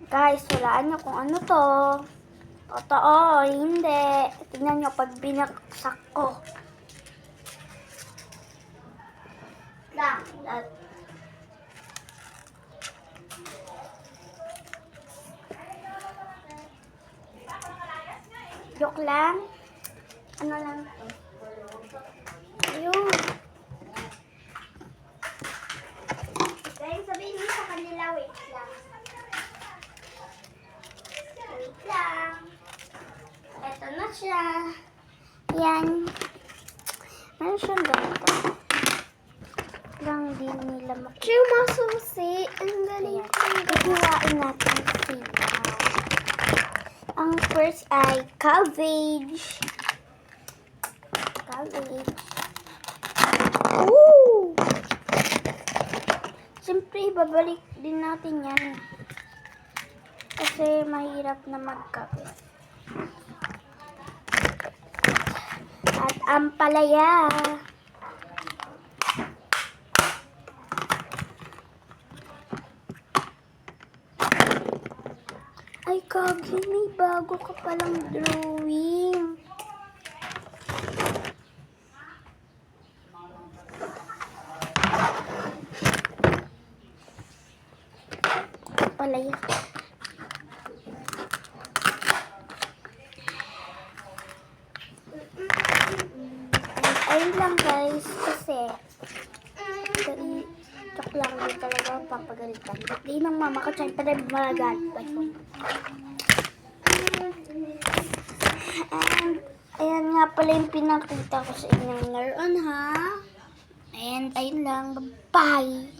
Guys, walaan nyo kung ano to. Totoo, hindi. Tingnan nyo pag binaksak ko. Lang. Joke lang. Ano lang to? Ayun. Guys, sabihin niyo sa kanila, wait lang. Wait lang. Ito na siya. Yan. Meron siyang ganito. Lang din nila makita. Siya masusi. Ang galing. Ihiwain natin sila. Ang first ay cabbage. Cabbage. Ooh! Siyempre, babalik din natin yan. Kasi mahirap na mag-cabbage. At ang palaya. Ay, Kagi, may bago ka palang drawing. Palaya. Ayun lang guys, kasi joke lang din talaga papagalitan. Di ng mama ko, tsaka pa rin malagalit pa yun. And, ayan nga pala yung pinakita ko sa inyo ngayon, ha? And, ayun lang. Bye!